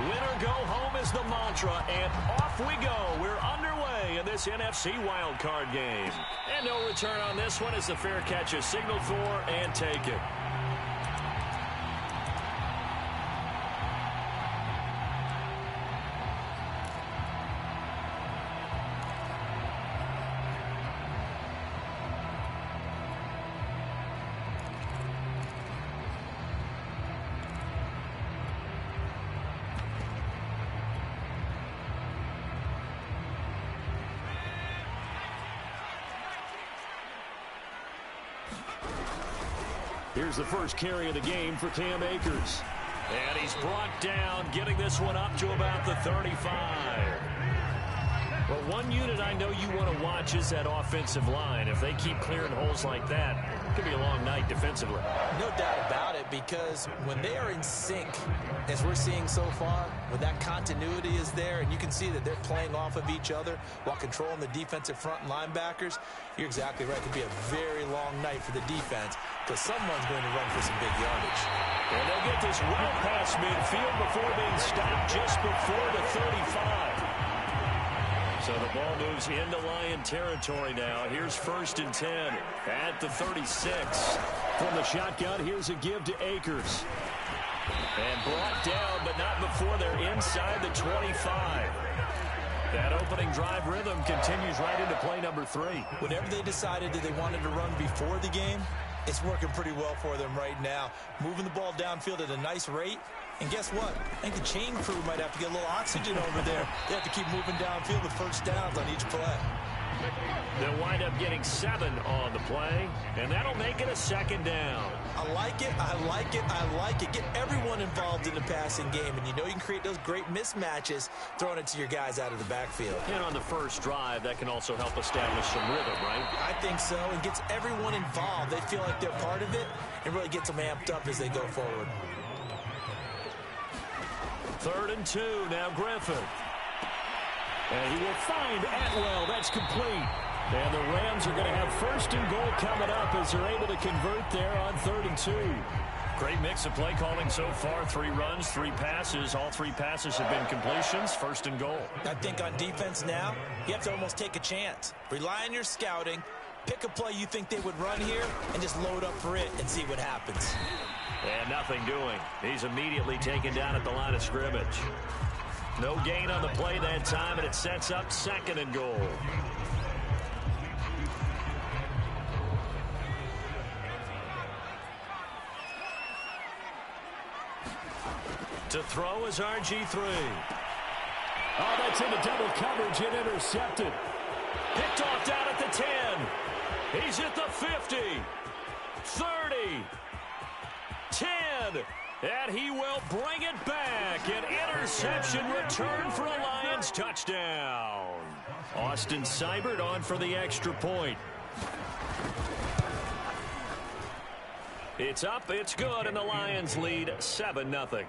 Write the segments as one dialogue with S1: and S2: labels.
S1: Win or go home is the mantra, and off we go. We're underway in this NFC Wildcard game. And no return on this one as the fair catch is signaled for and taken. Here's the first carry of the game for Cam Akers. And he's brought down, getting this one up to about the 35. Well, one unit I know you want to watch is that offensive line. If they keep clearing holes like that, it could be a long night defensively.
S2: No doubt about it, because when they are in sync, as we're seeing so far, when that continuity is there, and you can see that they're playing off of each other while controlling the defensive front linebackers, you're exactly right. It could be a very long night for the defense, because someone's going to run for some big yardage.
S1: And they'll get this well past midfield before being stopped just before the 35. So the ball moves into Lion territory now. Here's 1st and 10 at the 36. From the shotgun, here's a give to Akers. And brought down, but not before they're inside the 25. That opening drive rhythm continues right into play number 3.
S2: Whenever they decided that they wanted to run before the game, it's working pretty well for them right now. Moving the ball downfield at a nice rate. And guess what? I think the chain crew might have to get a little oxygen over there. They have to keep moving downfield the first downs on each play.
S1: They'll wind up getting 7 on the play, and that'll make it a 2nd down.
S2: I like it, I like it, I like it. Get everyone involved in the passing game, and you know you can create those great mismatches throwing it to your guys out of the backfield.
S1: And on the first drive, that can also help establish some rhythm, right?
S2: I think so. It gets everyone involved. They feel like they're part of it, and really gets them amped up as they go forward.
S1: 3rd and 2, now Griffin. And he will find Atwell. That's complete. And the Rams are going to have 1st and goal coming up as they're able to convert there on 3rd and 2. Great mix of play calling so far. 3 runs, 3 passes. All 3 passes have been completions. 1st and goal.
S2: I think on defense now, you have to almost take a chance. Rely on your scouting. Pick a play you think they would run here and just load up for it and see what happens.
S1: And nothing doing. He's immediately taken down at the line of scrimmage. No gain on the play that time, and it sets up 2nd and goal. To throw is RG3. Oh, that's into double coverage and intercepted. Picked off down at the 10. He's at the 50. 30. 10. And he will bring it back. An interception return for a Lions touchdown. Austin Seibert on for the extra point. It's up, it's good, and the Lions lead 7-0.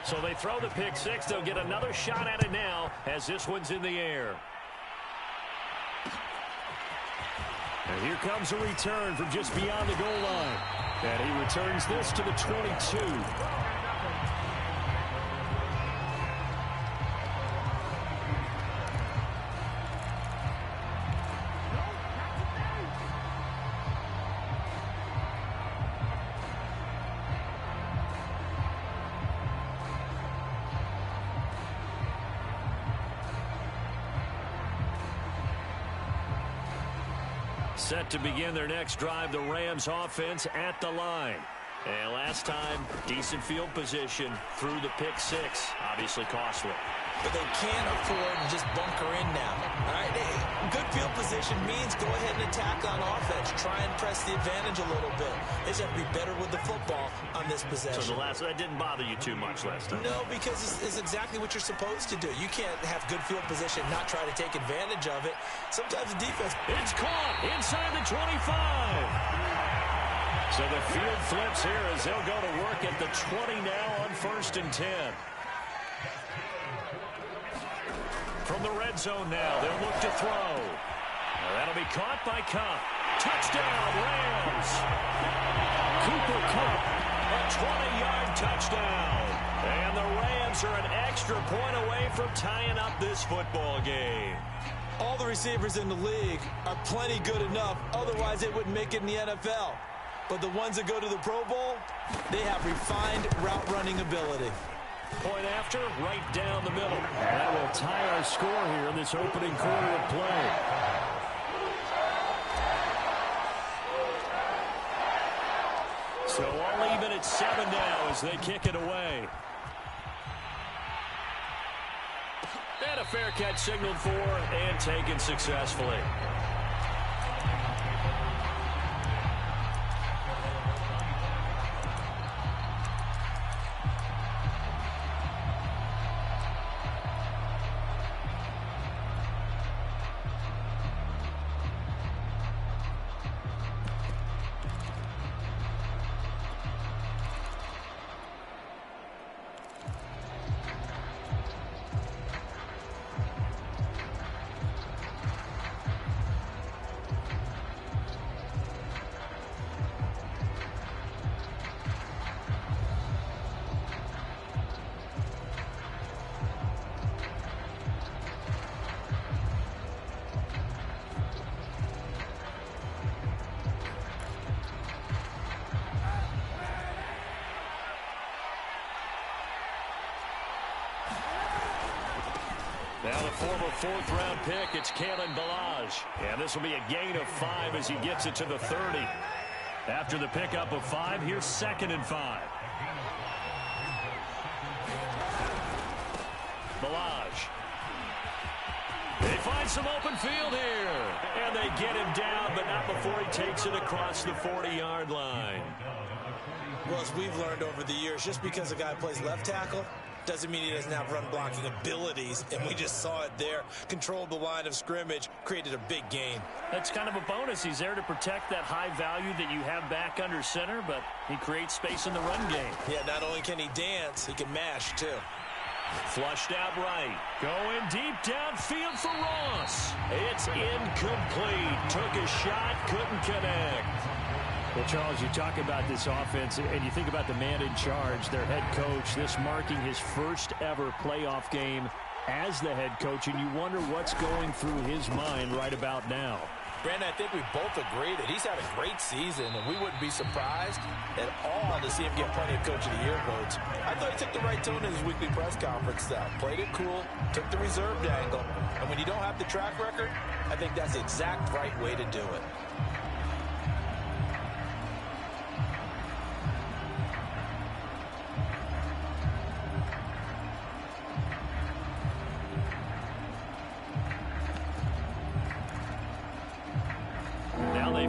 S1: So they throw the pick 6. They'll get another shot at it now as this one's in the air. And here comes a return from just beyond the goal line. And he returns this to the 22. Set to begin their next drive, the Rams offense at the line. And last time, decent field position through the pick 6. Obviously costly.
S2: But they can't afford to just bunker in now. All right? Good field position means go ahead and attack on offense. Try and press the advantage a little bit. They just have to be better with the football on this possession.
S1: So that didn't bother you too much last time?
S2: No, because it's exactly what you're supposed to do. You can't have good field position and not try to take advantage of it. Sometimes the defense...
S1: It's caught inside the 25. So the field flips here as they'll go to work at the 20 now on 1st and 10. From the red zone now, they'll look to throw. That'll be caught by Kupp. Touchdown, Rams. Cooper Kupp, a 20-yard touchdown. And the Rams are an extra point away from tying up this football game.
S2: All the receivers in the league are plenty good enough. Otherwise, they wouldn't make it in the NFL. But the ones that go to the Pro Bowl, they have refined route running ability.
S1: Point after, right down the middle. That will tie our score here in this opening quarter of play. So all even at 7 now as they kick it away. And a fair catch signaled for and taken successfully. Now the former fourth-round pick, it's Kalen Ballage. And this will be a gain of 5 as he gets it to the 30. After the pickup of 5, here's 2nd and 5. Ballage. They find some open field here. And they get him down, but not before he takes it across the 40-yard line.
S2: Well, as we've learned over the years, just because a guy plays left tackle doesn't mean he doesn't have run-blocking abilities, and we just saw it there. Controlled the line of scrimmage, created a big gain.
S1: That's kind of a bonus. He's there to protect that high value that you have back under center, but he creates space in the run game.
S2: Yeah, not only can he dance, he can mash, too.
S1: Flushed out right. Going deep downfield for Ross. It's incomplete. Took a shot, couldn't connect. Well, Charles, you talk about this offense, and you think about the man in charge, their head coach, this marking his first ever playoff game as the head coach, and you wonder what's going through his mind right about now.
S2: Brandon, I think we both agree that he's had a great season, and we wouldn't be surprised at all to see him get plenty of Coach of the Year votes. I thought he took the right tone in his weekly press conference, though. Played it cool, took the reserved angle, and when you don't have the track record, I think that's the exact right way to do it.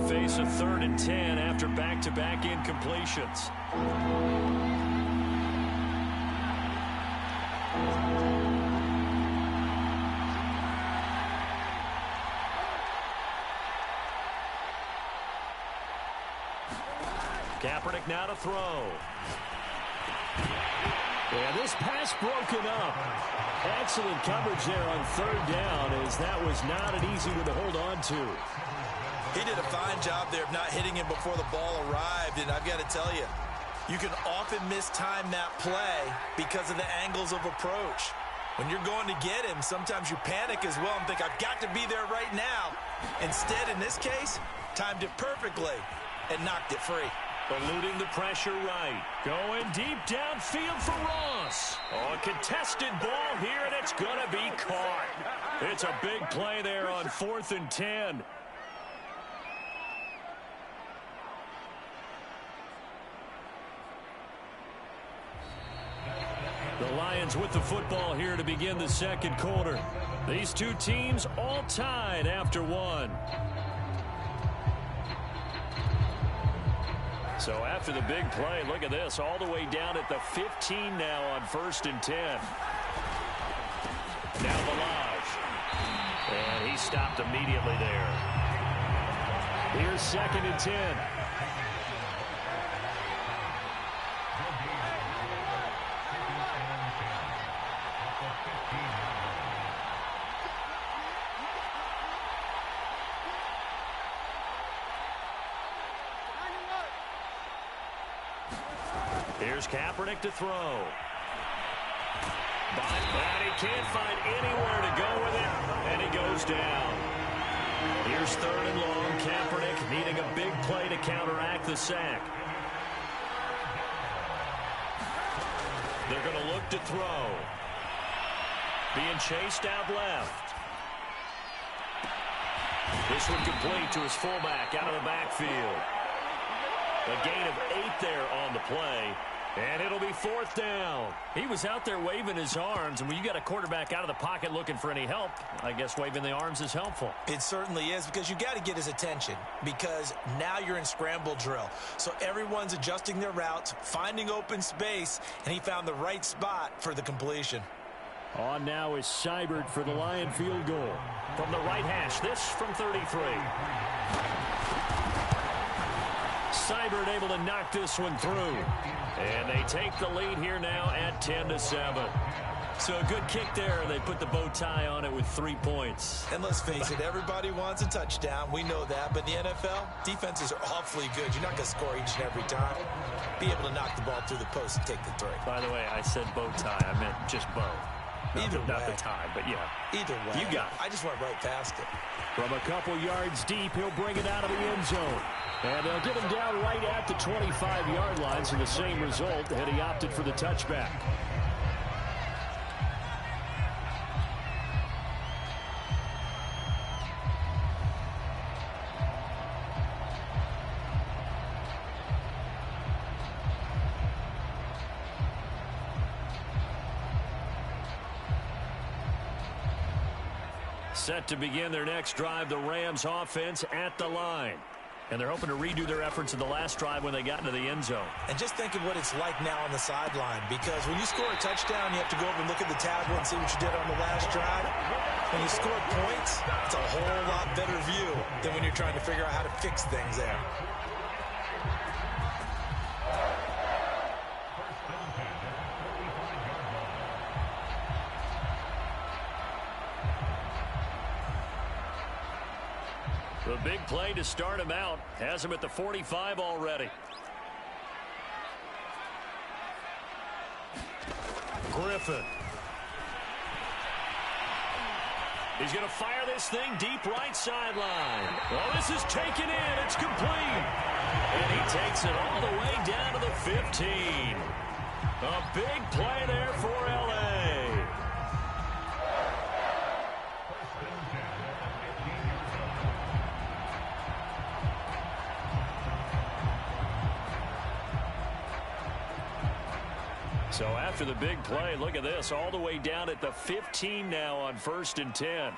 S1: Face a 3rd and 10 after back-to-back incompletions. Kaepernick now to throw. And this pass broken up. Excellent coverage there on 3rd down, as that was not an easy one to hold on to.
S2: He did a fine job there of not hitting him before the ball arrived, and I've got to tell you, you can often mistime that play because of the angles of approach. When you're going to get him, sometimes you panic as well and think, I've got to be there right now. Instead, in this case, timed it perfectly and knocked it free.
S1: Eluding the pressure right. Going deep downfield for Ross. Oh, a contested ball here, and it's going to be caught. It's a big play there on 4th and 10. The Lions with the football here to begin the 2nd quarter. These two teams all tied after 1. So after the big play, look at this, all the way down at the 15 now on 1st and 10. Now Ballage. And he stopped immediately there. Here's 2nd and 10. Here's Kaepernick to throw. And he can't find anywhere to go with it, and he goes down. Here's 3rd and long. Kaepernick needing a big play to counteract the sack. They're going to look to throw. Being chased out left. This one complete to his fullback out of the backfield. A gain of 8 there on the play. And it'll be 4th down. He was out there waving his arms, and when you got a quarterback out of the pocket looking for any help, I guess waving the arms is helpful.
S2: It certainly is, because you got to get his attention, because now you're in scramble drill. So everyone's adjusting their routes, finding open space, and he found the right spot for the completion.
S1: On now is Seibert for the Lion field goal. From the right hash, this from 33. Seibert able to knock this one through. And they take the lead here now at 10-7. So a good kick there. They put the bow tie on it with 3 points.
S2: And let's face it, everybody wants a touchdown. We know that. But in the NFL, defenses are awfully good. You're not going to score each and every time. Be able to knock the ball through the post and take the 3.
S1: By the way, I said bow tie. I meant just bow. Not the tie, but yeah.
S2: Either way.
S1: You got it.
S2: I just went right past it.
S1: From a couple yards deep, he'll bring it out of the end zone. And they'll get him down right at the 25-yard line, so the same result, and he opted for the touchback. Set to begin their next drive, the Rams offense at the line. And they're hoping to redo their efforts in the last drive when they got into the end zone.
S2: And just think of what it's like now on the sideline, because when you score a touchdown, you have to go over and look at the tablet and see what you did on the last drive. When you score points, it's a whole lot better view than when you're trying to figure out how to fix things there.
S1: The big play to start him out. Has him at the 45 already. Griffin. He's going to fire this thing deep right sideline. Well, this is taken in. It's complete. And he takes it all the way down to the 15. A big play there for L.A. So after the big play, look at this, all the way down at the 15 now on 1st and 10.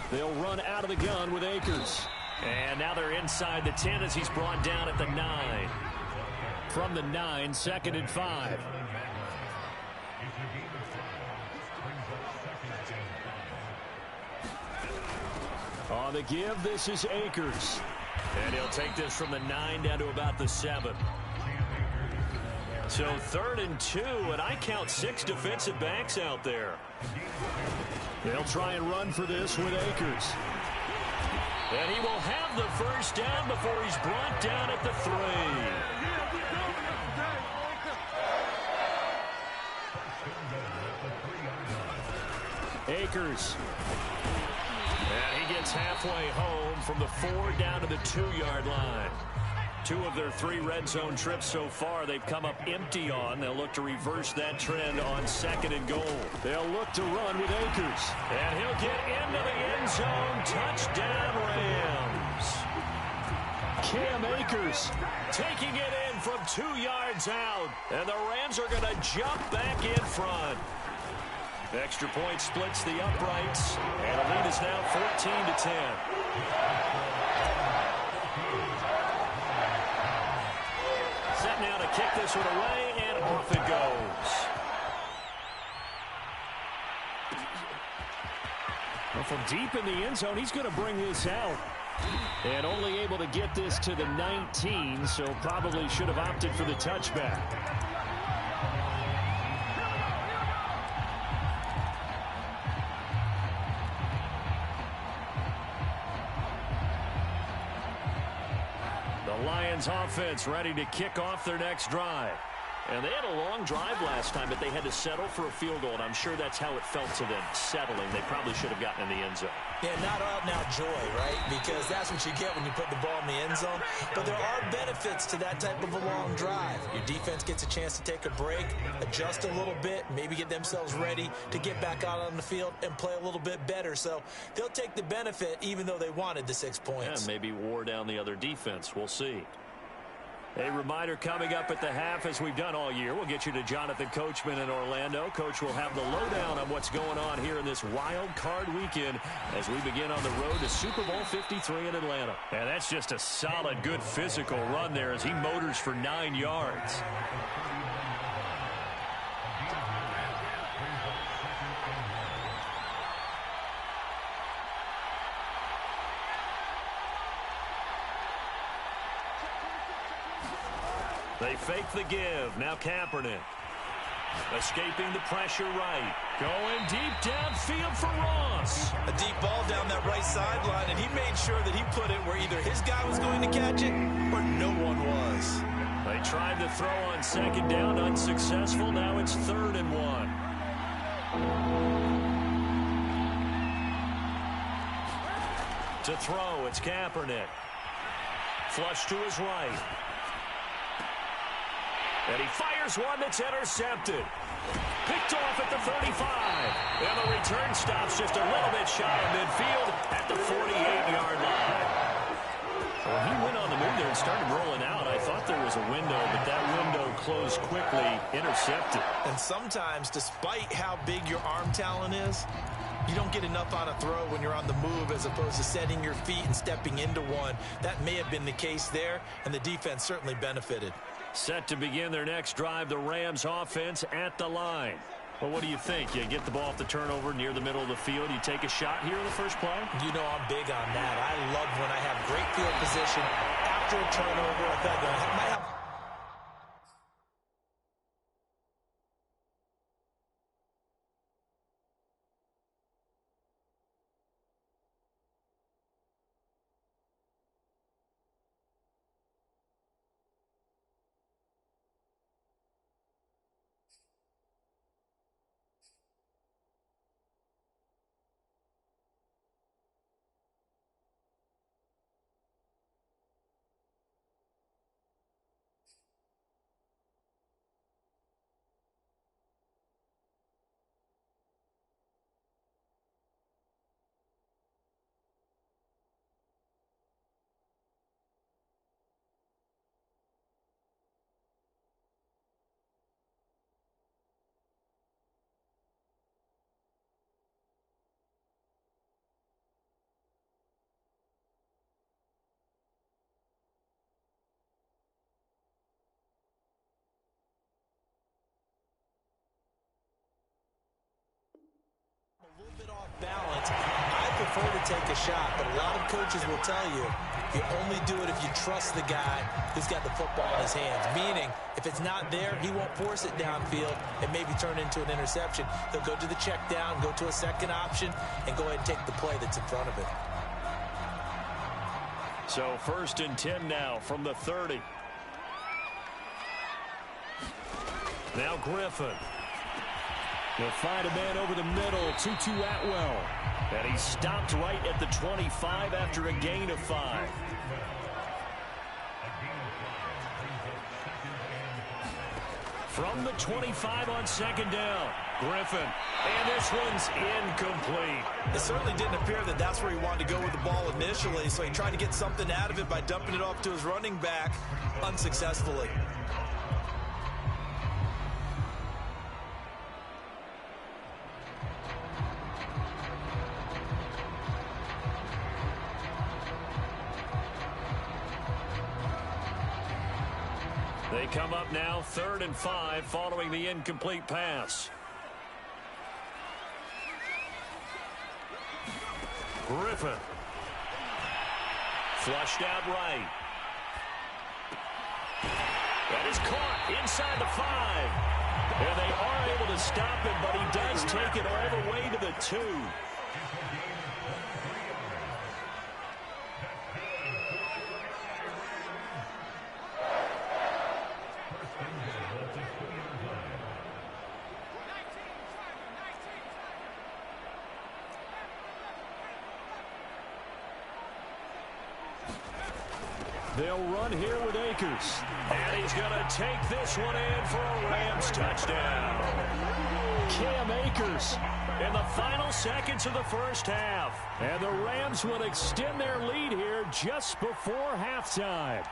S1: They'll run out of the gun with Akers. And now they're inside the 10 as he's brought down at the 9. From the 9, 2nd and 5. On the give, this is Akers. And he'll take this from the 9 down to about the 7. So 3rd and 2, and I count 6 defensive backs out there. They'll try and run for this with Akers. And he will have the first down before he's brought down at the 3. Akers. And he gets halfway home from the 4 down to the 2-yard line. 2 of their 3 red zone trips so far they've come up empty on. They'll look to reverse that trend on 2nd and goal. They'll look to run with Akers. And he'll get into the end zone. Touchdown, Rams. Cam Akers taking it in from 2 yards out. And the Rams are going to jump back in front. Extra point splits the uprights. And the lead is now 14-10. Set now to kick this one away, and off it goes. Well, from deep in the end zone, he's going to bring this out. And only able to get this to the 19, so probably should have opted for the touchback. The Lions offense ready to kick off their next drive.
S3: And they had a long drive last time, but they had to settle for a field goal, and I'm sure that's how it felt to them, settling. They probably should have gotten in the end zone.
S2: Yeah, not out-and-out joy, right? Because that's what you get when you put the ball in the end zone. But there are benefits to that type of a long drive. Your defense gets a chance to take a break, adjust a little bit, maybe get themselves ready to get back out on the field and play a little bit better. So they'll take the benefit even though they wanted the 6 points.
S3: Yeah, maybe wore down the other defense. We'll see.
S1: A reminder coming up at the half, as we've done all year. We'll get you to Jonathan Coachman in Orlando. Coach will have the lowdown on what's going on here in this wild card weekend as we begin on the road to Super Bowl 53 in Atlanta. And that's just a solid, good physical run there as he motors for 9 yards. They fake the give. Now Kaepernick. Escaping the pressure right. Going deep downfield for Ross.
S2: A deep ball down that right sideline, and he made sure that he put it where either his guy was going to catch it or no one was.
S1: They tried to throw on second down. Unsuccessful. Now it's 3rd and 1. To throw, it's Kaepernick. Flush to his right. And he fires one that's intercepted. Picked off at the 35. And the return stops just a little bit shy of midfield at the 48-yard line. Well, he went on the move there and started rolling out. I thought there was a window, but that window closed quickly, intercepted.
S2: And sometimes, despite how big your arm talent is, you don't get enough on a throw when you're on the move as opposed to setting your feet and stepping into one. That may have been the case there, and the defense certainly benefited.
S1: Set to begin their next drive, the Rams offense at the line. Well, what do you think? You get the ball off the turnover near the middle of the field. You take a shot here in the first play?
S2: You know I'm big on that. I love when I have great field position after a turnover. I thought I might have... a little bit off balance. I prefer to take a shot, but a lot of coaches will tell you only do it if you trust the guy who's got the football in his hands. Meaning, if it's not there, he won't force it downfield and maybe turn into an interception. He'll go to the check down, go to a second option, and go ahead and take the play that's in front of him.
S1: So 1st and 10 now from the 30. Now Griffin. He'll find a man over the middle, Tutu Atwell. And he stopped right at the 25 after a gain of 5. From the 25 on second down, Griffin. And this one's incomplete.
S2: It certainly didn't appear that that's where he wanted to go with the ball initially, so he tried to get something out of it by dumping it off to his running back unsuccessfully.
S1: They come up now 3rd and 5 following the incomplete pass. Griffin. Flushed out right. That is caught inside the 5. And they are able to stop him, but he does take it all the way to the 2. They'll run here with Akers. And he's going to take this one in for a Rams touchdown. Cam Akers in the final seconds of the first half. And the Rams will extend their lead here just before halftime.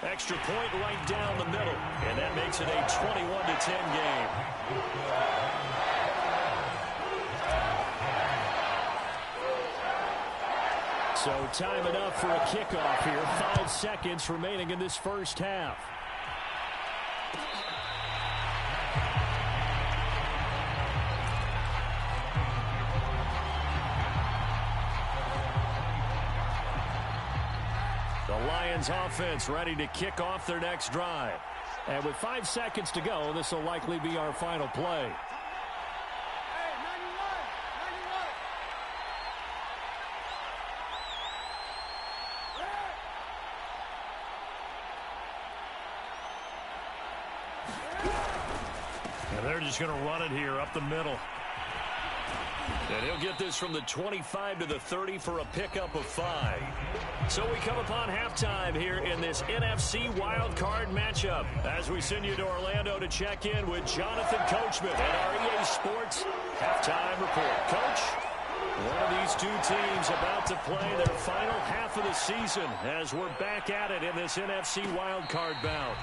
S1: Extra point right down the middle. And that makes it a 21-10 game. So time enough for a kickoff here. 5 seconds remaining in this first half. The Lions offense ready to kick off their next drive. And with 5 seconds to go, this will likely be our final play. And they're just going to run it here up the middle. And he'll get this from the 25 to the 30 for a pickup of 5. So we come upon halftime here in this NFC Wildcard matchup as we send you to Orlando to check in with Jonathan Coachman at our EA Sports Halftime Report. Coach, one of these two teams about to play their final half of the season as we're back at it in this NFC Wildcard bout.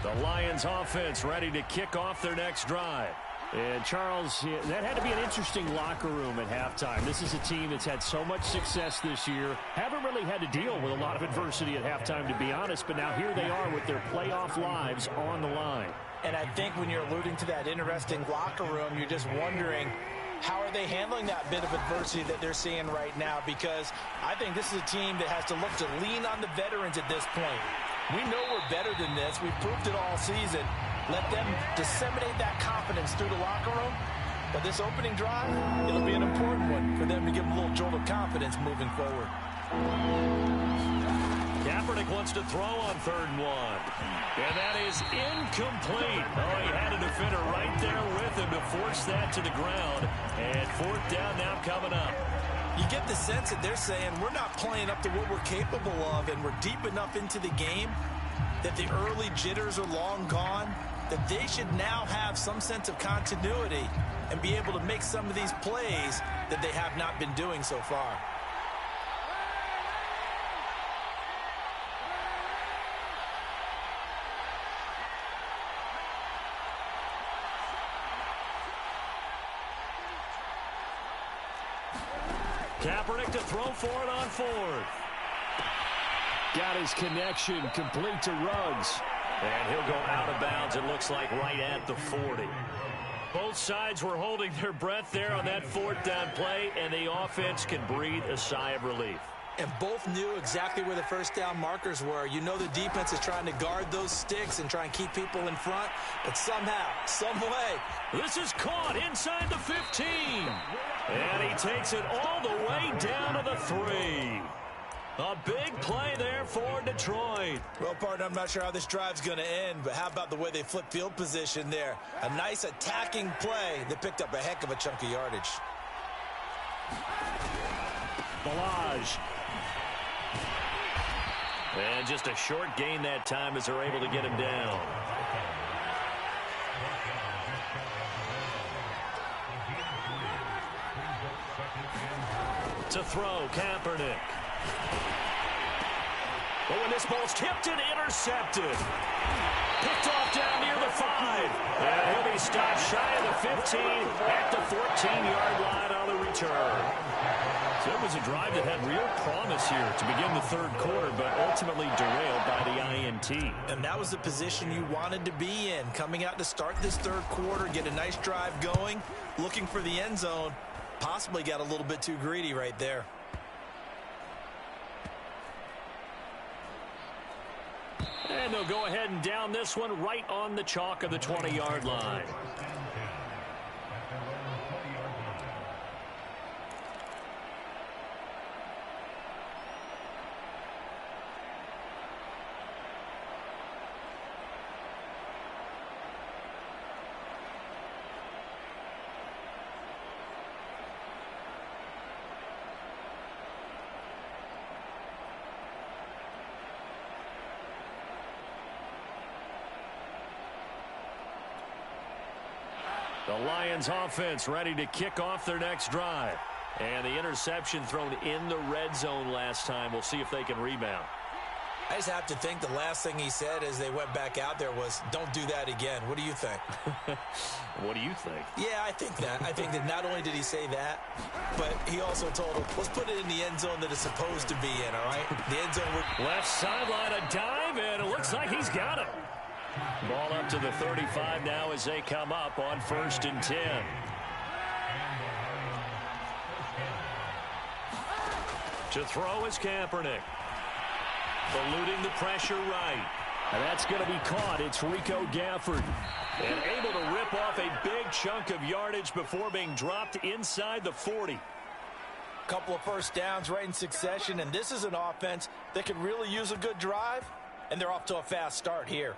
S1: The Lions offense ready to kick off their next drive. And Charles, that had to be an interesting locker room at halftime. This is a team that's had so much success this year. Haven't really had to deal with a lot of adversity at halftime, to be honest. But now here they are with their playoff lives on the line.
S2: And I think when you're alluding to that interesting locker room, you're just wondering, how are they handling that bit of adversity that they're seeing right now? Because I think this is a team that has to look to lean on the veterans at this point. We know we're better than this. We've proved it all season. Let them disseminate that confidence through the locker room. But this opening drive, it'll be an important one for them to give them a little jolt of confidence moving forward.
S1: Kaepernick wants to throw on 3rd and 1. And that is incomplete. Oh, he had a defender right there with him to force that to the ground. And 4th down now coming up.
S2: You get the sense that they're saying we're not playing up to what we're capable of, and we're deep enough into the game that the early jitters are long gone, that they should now have some sense of continuity and be able to make some of these plays that they have not been doing so far.
S1: Kaepernick to throw for it on 4th. Got his connection complete to Ruggs. And he'll go out of bounds, it looks like, right at the 40. Both sides were holding their breath there on that 4th down play, and the offense can breathe a sigh of relief.
S2: And both knew exactly where the 1st down markers were. You know the defense is trying to guard those sticks and try and keep people in front, but somehow, some way.
S1: This is caught inside the 15. And he takes it all the way down to the 3. A big play there for Detroit.
S2: Well, partner, I'm not sure how this drive's going to end, but how about the way they flip field position there? A nice attacking play that picked up a heck of a chunk of yardage.
S1: Balaj. And just a short gain that time as they're able to get him down. To throw, Kaepernick. But when this ball's tipped and intercepted. Picked off down near the 5. And he'll be stopped shy of the 15 at the 14-yard line on the return. So it was a drive that had real promise here to begin the 3rd quarter, but ultimately derailed by the INT.
S2: And that was the position you wanted to be in. Coming out to start this 3rd quarter, get a nice drive going, looking for the end zone. Possibly got a little bit too greedy right there.
S1: And they'll go ahead and down this one right on the chalk of the 20-yard line. The Lions offense ready to kick off their next drive. And the interception thrown in the red zone last time. We'll see if they can rebound.
S2: I just have to think the last thing he said as they went back out there was, don't do that again. What do you think?
S1: What do you think?
S2: Yeah, I think that. I think that not only did he say that, but he also told him, let's put it in the end zone that it's supposed to be in, all right? The end zone.
S1: Left sideline, a dive, and it looks like he's got it. Ball up to the 35 now as they come up on 1st and 10. To throw is Kaepernick. Eluding the pressure right. And that's going to be caught. It's Rico Gafford. And able to rip off a big chunk of yardage before being dropped inside the 40.
S2: Couple of first downs right in succession, and this is an offense that could really use a good drive, and they're off to a fast start here.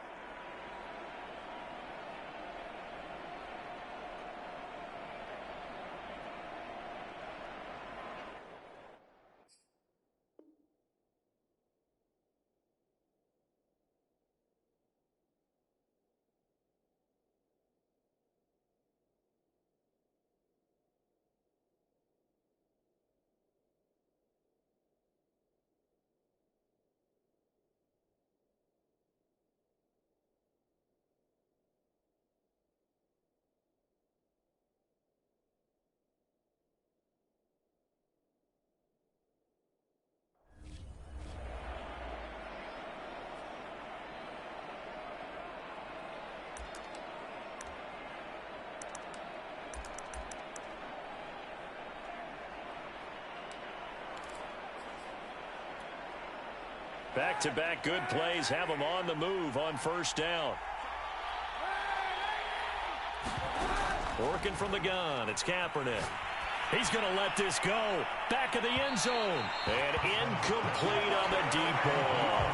S1: Back-to-back good plays have them on the move on 1st down. Working from the gun, it's Kaepernick. He's going to let this go. Back of the end zone. And incomplete on the deep ball.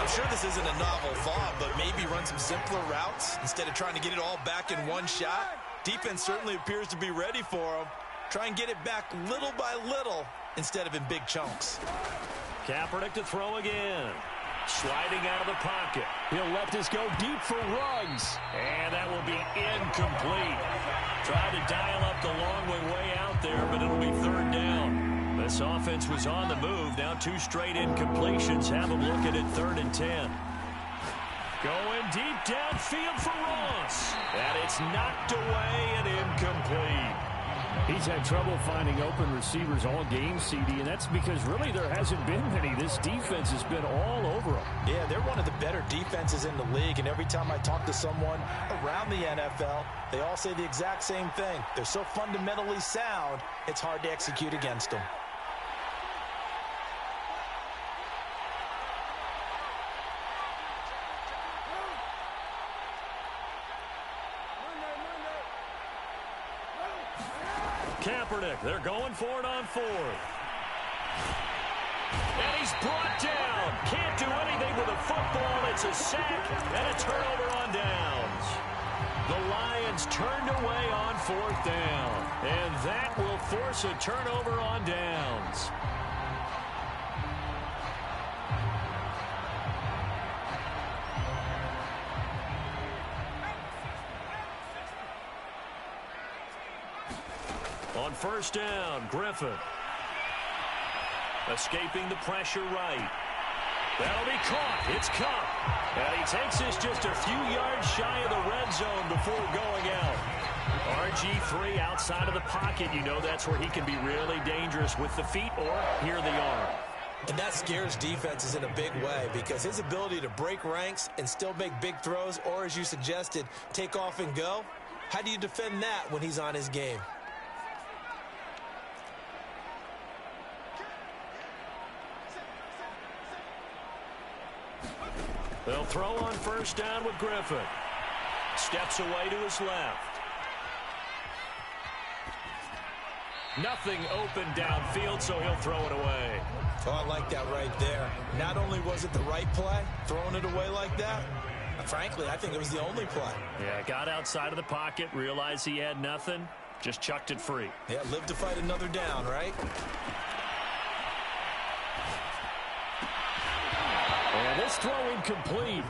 S2: I'm sure this isn't a novel thought, but maybe run some simpler routes instead of trying to get it all back in one shot. Defense certainly appears to be ready for him. Try and get it back little by little instead of in big chunks.
S1: Kaepernick to throw again. Sliding out of the pocket. He'll let this go deep for Ruggs. And that will be incomplete. Tried to dial up the long way out there, but it'll be 3rd down. This offense was on the move. Now 2 straight incompletions have them looking at 3rd and 10. Going deep downfield for Ross. And it's knocked away and incomplete.
S4: He's had trouble finding open receivers all game, CD, and that's because really there hasn't been many. This defense has been all over them.
S2: Yeah, they're one of the better defenses in the league, and every time I talk to someone around the NFL, they all say the exact same thing. They're so fundamentally sound, it's hard to execute against them.
S1: Kaepernick, they're going for it on 4th. And he's brought down. Can't do anything with a football. It's a sack and a turnover on downs. The Lions turned away on 4th down. And that will force a turnover on downs. On 1st down, Griffin. Escaping the pressure right. That'll be caught. It's Cup. And he takes this just a few yards shy of the red zone before going out. RG3 outside of the pocket. You know that's where he can be really dangerous with the feet or here the arm.
S2: And that scares defenses in a big way because his ability to break ranks and still make big throws or, as you suggested, take off and go. How do you defend that when he's on his game?
S1: They'll throw on 1st down with Griffin. Steps away to his left. Nothing open downfield, so he'll throw it away.
S2: Oh, I like that right there. Not only was it the right play, throwing it away like that, frankly, I think it was the only play.
S1: Yeah, got outside of the pocket, realized he had nothing, just chucked it free.
S2: Yeah, live to fight another down, right?
S4: And this throw incomplete.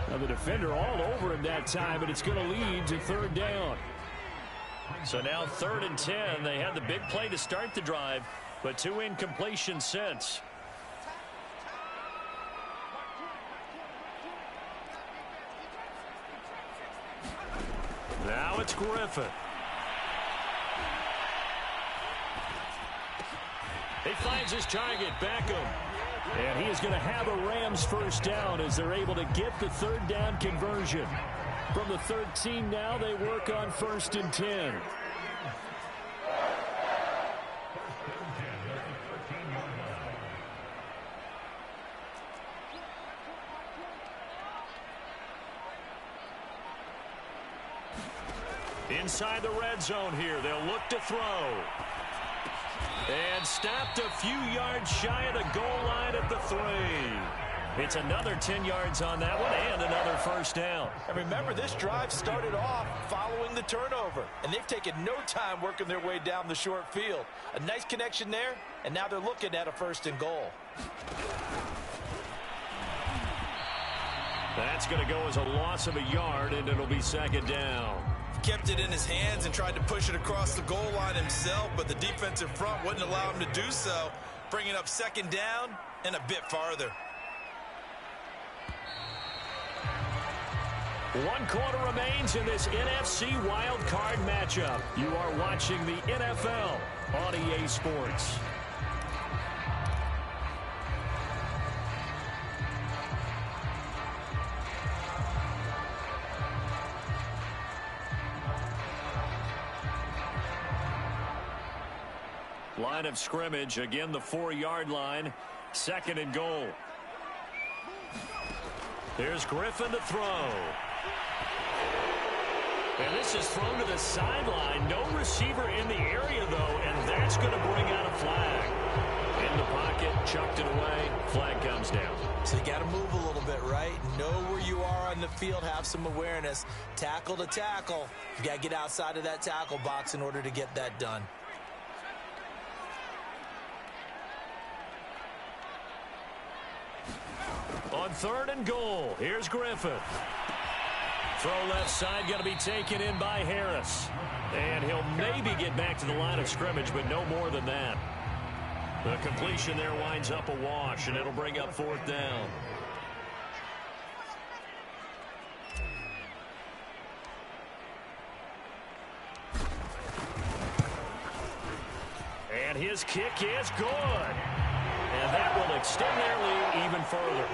S4: Now the defender all over him that time, but it's going to lead to 3rd down.
S1: So now 3rd and 10. They had the big play to start the drive, but 2 incompletions since. Now it's Griffin. He finds his target, Beckham.
S4: And he is going to have a Rams first down as they're able to get the 3rd down conversion. From the 13 now, they work on 1st and 10.
S1: Inside the red zone here, they'll look to throw. And stopped a few yards shy of the goal line at the 3. It's another 10 yards on that one and another first down.
S2: And remember, this drive started off following the turnover, and they've taken no time working their way down the short field. A nice connection there, and now they're looking at a 1st and goal.
S1: That's going to go as a loss of a yard, and it'll be 2nd down.
S2: Kept it in his hands and tried to push it across the goal line himself, but the defensive front wouldn't allow him to do so, bringing up 2nd down and a bit farther.
S1: 1 quarter remains in this NFC Wildcard matchup. You are watching the NFL on EA Sports. Line of scrimmage, again the 4-yard line, 2nd and goal. Here's Griffin to throw. And this is thrown to the sideline. No receiver in the area, though, and that's going to bring out a flag. In the pocket, chucked it away, flag comes down.
S2: So you got to move a little bit, right? Know where you are on the field, have some awareness. Tackle to tackle. You got to get outside of that tackle box in order to get that done.
S1: On 3rd and goal, here's Griffin. Throw left side, going to be taken in by Harris. And he'll maybe get back to the line of scrimmage, but no more than that. The completion there winds up a wash, and it'll bring up 4th down. And his kick is good. And that will extend their lead even further.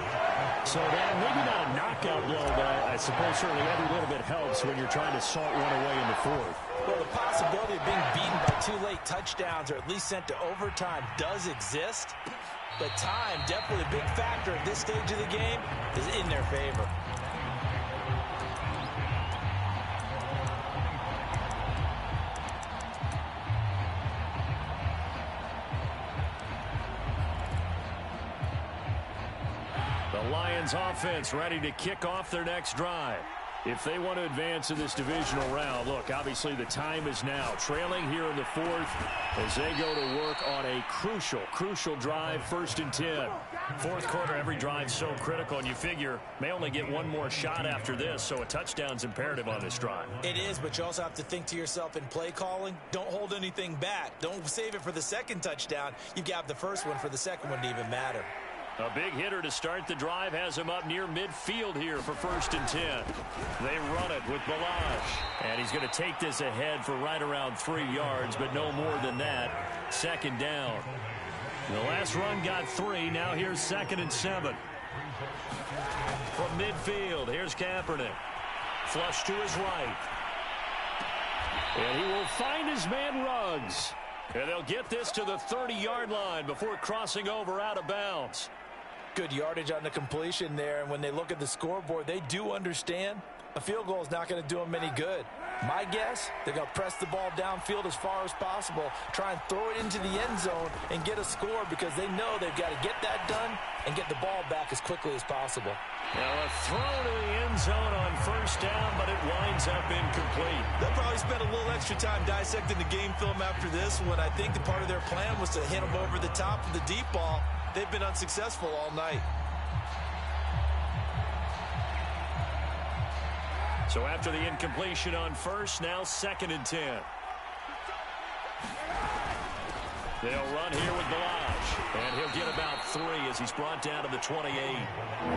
S4: So that maybe not a knockout blow, but I suppose certainly every little bit helps when you're trying to salt one away in the 4th.
S2: Well, the possibility of being beaten by 2 late touchdowns or at least sent to overtime does exist. But time, definitely a big factor at this stage of the game, is in their favor.
S1: The Lions offense ready to kick off their next drive.
S4: If they want to advance in this divisional round, look, obviously the time is now. Trailing here in the 4th as they go to work on a crucial drive, 1st and 10.
S1: 4th quarter, every drive's so critical, and you figure may only get one more shot after this, so a touchdown's imperative on this drive.
S2: It is, but you also have to think to yourself in play calling, don't hold anything back. Don't save it for the 2nd touchdown. You've got the 1st one for the 2nd one to even matter.
S1: A big hitter to start the drive has him up near midfield here for 1st and 10. They run it with Balaj. And he's going to take this ahead for right around 3 yards, but no more than that. 2nd down. The last run got 3. Now here's 2nd and 7. From midfield, here's Kaepernick. Flush to his right.
S4: And he will find his man Ruggs.
S1: And they'll get this to the 30-yard line before crossing over out of bounds.
S2: Good yardage on the completion there, and when they look at the scoreboard, they do understand a field goal is not going to do them any good. My guess, they're going to press the ball downfield as far as possible, try and throw it into the end zone and get a score because they know they've got to get that done and get the ball back as quickly as possible.
S1: Now a throw to the end zone on 1st down, but it winds up incomplete.
S2: They'll probably spend a little extra time dissecting the game film after this one. I think the part of their plan was to hit them over the top of the deep ball. They've been unsuccessful all night.
S1: So after the incompletion on 1st, now 2nd and 10. They'll run here with Balaj, and he'll get about 3 as he's brought down to the 28.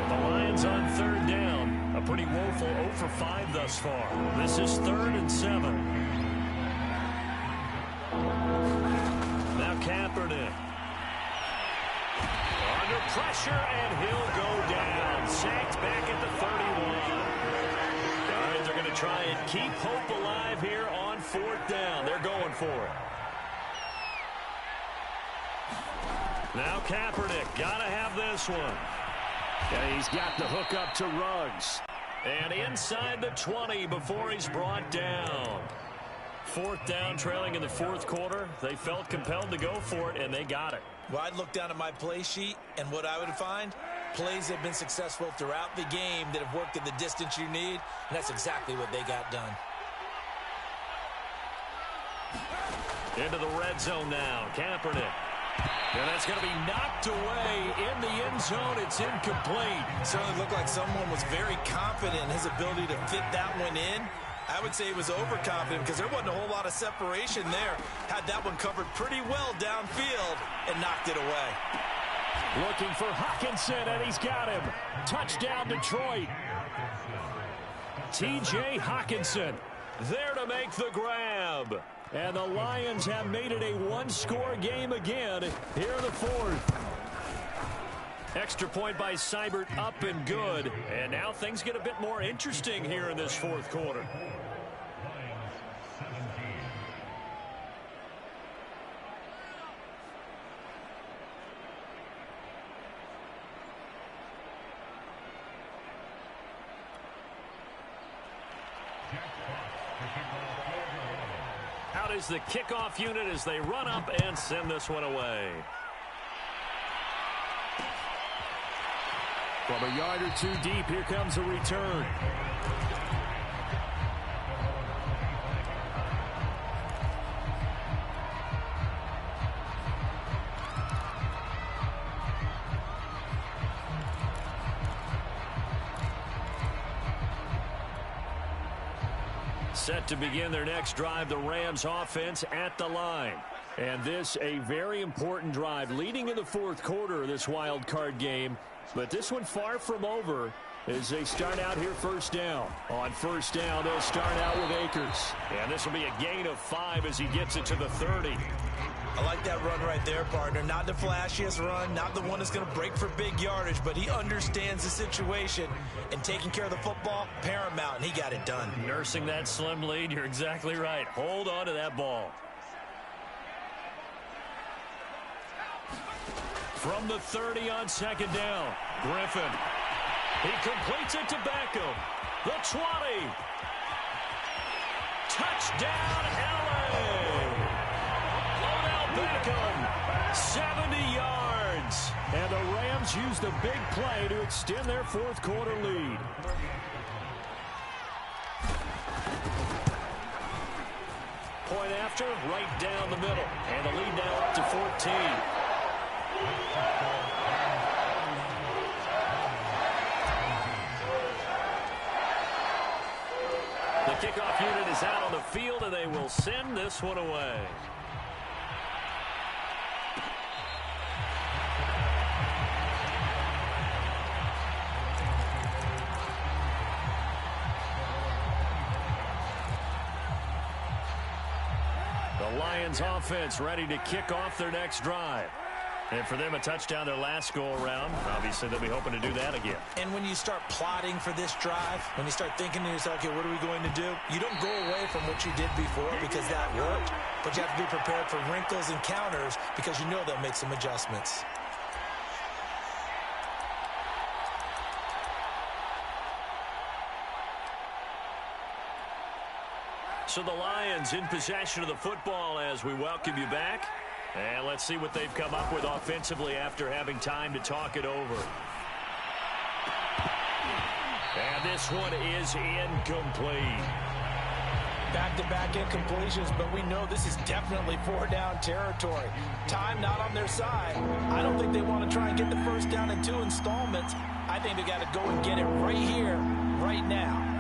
S1: The Lions on 3rd down. A pretty woeful 0 for 5 thus far. This is 3rd and 7. Now Kaepernick. Under pressure, and he'll go down. Sacked back at the 31. Lions are going to try and keep hope alive here on 4th down. They're going for it. Now Kaepernick, got to have this one.
S4: Yeah, he's got the hook up to Ruggs.
S1: And inside the 20 before he's brought down. 4th down, trailing in the 4th quarter. They felt compelled to go for it, and they got it.
S2: Well, I'd look down at my play sheet, and what I would find, plays have been successful throughout the game that have worked in the distance you need, and that's exactly what they got done.
S1: Into the red zone now, Kaepernick. And that's going to be knocked away in the end zone. It's incomplete.
S2: Certainly looked like someone was very confident in his ability to fit that one in. I would say he was overconfident because there wasn't a whole lot of separation there. Had that one covered pretty well downfield and knocked it away.
S4: Looking for Hockenson, and he's got him. Touchdown, Detroit.
S1: T.J. Hockenson there to make the grab.
S4: And the Lions have made it a one-score game again here in the 4th.
S1: Extra point by Seibert, up and good. And now things get a bit more interesting here in this 4th quarter. Out is the kickoff unit as they run up and send this one away.
S4: From a yard or 2 deep, here comes a return.
S1: Set to begin their next drive, the Rams offense at the line.
S4: And this a very important drive leading in the 4th quarter of this wild card game. But this one far from over as they start out here 1st down. On 1st down, they'll start out with Akers.
S1: And this will be a gain of 5 as he gets it to the 30.
S2: I like that run right there, partner. Not the flashiest run, not the one that's going to break for big yardage, but he understands the situation, and taking care of the football, paramount, and he got it done.
S1: Nursing that slim lead, you're exactly right. Hold on to that ball. From the 30 on 2nd down, Griffin. He completes it to Beckham. The 20. Touchdown, L.A. Beckham, 70 yards.
S4: And the Rams use the big play to extend their 4th quarter lead.
S1: Point after, right down the middle. And the lead now up to 14. The kickoff unit is out on the field, and they will send this one away. The Lions offense ready to kick off their next drive. And for them, a touchdown their last go-around. Obviously, they'll be hoping to do that again.
S2: And when you start plotting for this drive, when you start thinking to yourself, okay, what are we going to do? You don't go away from what you did before because that worked, but you have to be prepared for wrinkles and counters because you know they'll make some adjustments.
S1: So the Lions in possession of the football as we welcome you back. And let's see what they've come up with offensively after having time to talk it over. And this one is incomplete.
S2: Back-to-back incompletions, but we know this is definitely 4-down territory. Time not on their side. I don't think they want to try and get the first down in 2 installments. I think they got to go and get it right here, right now.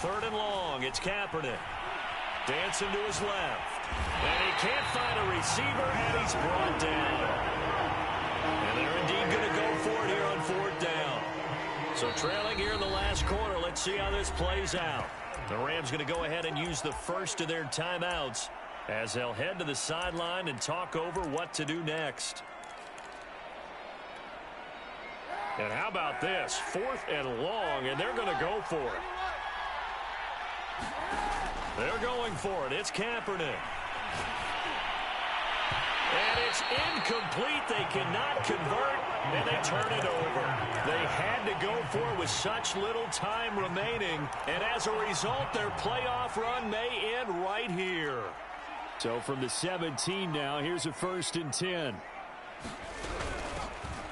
S1: 3rd and long. It's Kaepernick. Dancing to his left. And he can't find a receiver, and he's brought down. And they're indeed going to go for it here on 4th down. So trailing here in the last quarter. Let's see how this plays out. The Rams going to go ahead and use the first of their timeouts as they'll head to the sideline and talk over what to do next. And how about this? 4th and long, and they're going to go for it. They're going for it. It's Kaepernick. And it's incomplete. They cannot convert, and they turn it over. They had to go for it with such little time remaining, and as a result, their playoff run may end right here.
S4: So from the 17 now, here's a 1st and 10.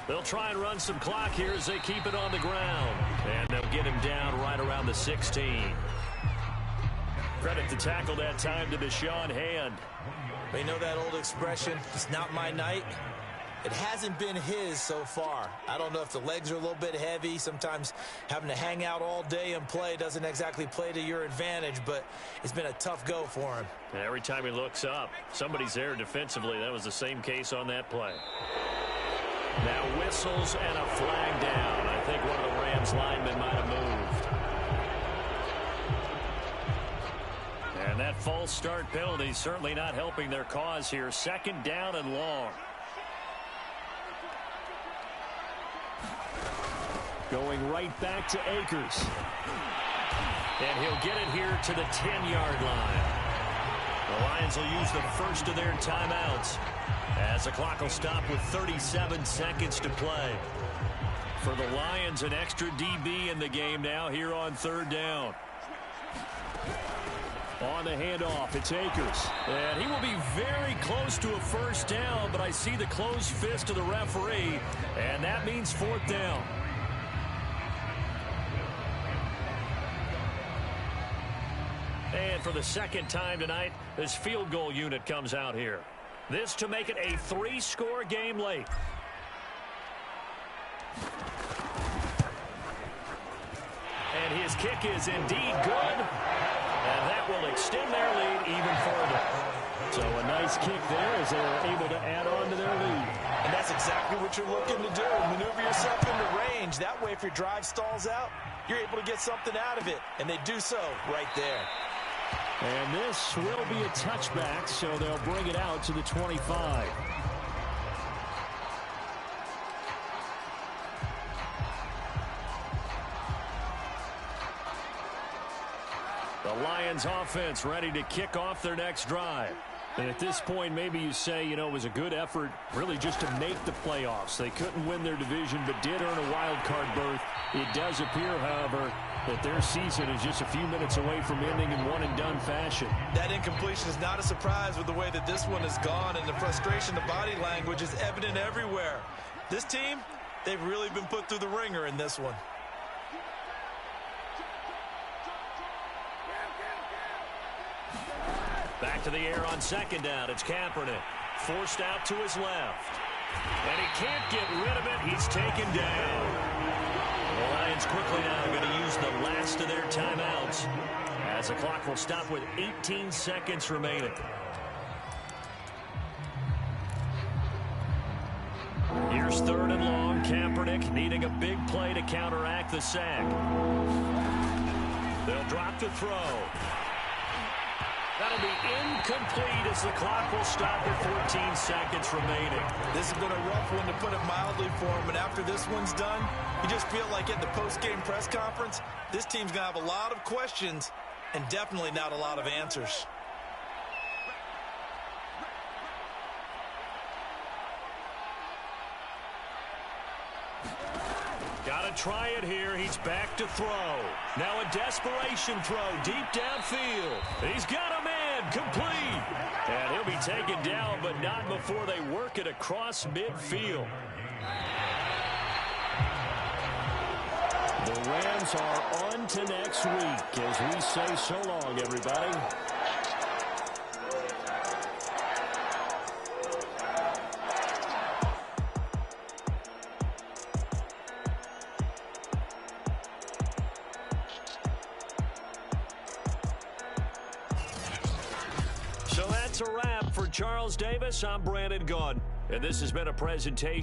S1: They'll try and run some clock here as they keep it on the ground. And they'll get him down right around the 16. Credit the tackle that time to Deshaun Hand.
S2: You know that old expression, it's not my night? It hasn't been his so far. I don't know if the legs are a little bit heavy. Sometimes having to hang out all day and play doesn't exactly play to your advantage, but it's been a tough go for him.
S1: Every time he looks up, somebody's there defensively. That was the same case on that play. Now whistles and a flag down. I think one of the Rams linemen might have moved. And that false start penalty certainly not helping their cause here. 2nd down and long.
S4: Going right back to Akers.
S1: And he'll get it here to the 10-yard line. The Lions will use the first of their timeouts as the clock will stop with 37 seconds to play. For the Lions, an extra DB in the game now here on 3rd down.
S4: On the handoff, it's Akers.
S1: And he will be very close to a 1st down, but I see the closed fist of the referee, and that means 4th down. And for the 2nd time tonight, this field goal unit comes out here. This to make it a 3-score game late. And his kick is indeed good. And that will extend their lead even further.
S4: So a nice kick there as they were able to add on to their lead.
S2: And that's exactly what you're looking to do. Maneuver yourself into range. That way, if your drive stalls out, you're able to get something out of it. And they do so right there.
S4: And this will be a touchback, so they'll bring it out to the 25.
S1: The Lions offense ready to kick off their next drive.
S4: And at this point, maybe you say, you know, it was a good effort really just to make the playoffs. They couldn't win their division, but did earn a wild card berth. It does appear, however, that their season is just a few minutes away from ending in one-and-done fashion.
S2: That incompletion is not a surprise with the way that this one has gone, and the frustration, the body language is evident everywhere. This team, they've really been put through the ringer in this one.
S1: Back to the air on 2nd down. It's Kaepernick. Forced out to his left. And he can't get rid of it. He's taken down. The Lions quickly now going to use the last of their timeouts as the clock will stop with 18 seconds remaining. Here's 3rd and long. Kaepernick needing a big play to counteract the sack. They'll drop the throw. That'll be incomplete as the clock will stop with 14 seconds remaining.
S2: This has been a rough one, to put it mildly, for him. And after this one's done, you just feel like at the post-game press conference, this team's going to have a lot of questions and definitely not a lot of answers.
S1: Got to try it here. He's back to throw. Now a desperation throw deep downfield. He's got a man complete. And he'll be taken down, but not before they work it across midfield.
S4: The Rams are on to next week as we say so long, everybody.
S1: So that's a wrap for Charles Davis. I'm Brandon Gunn, and this has been a presentation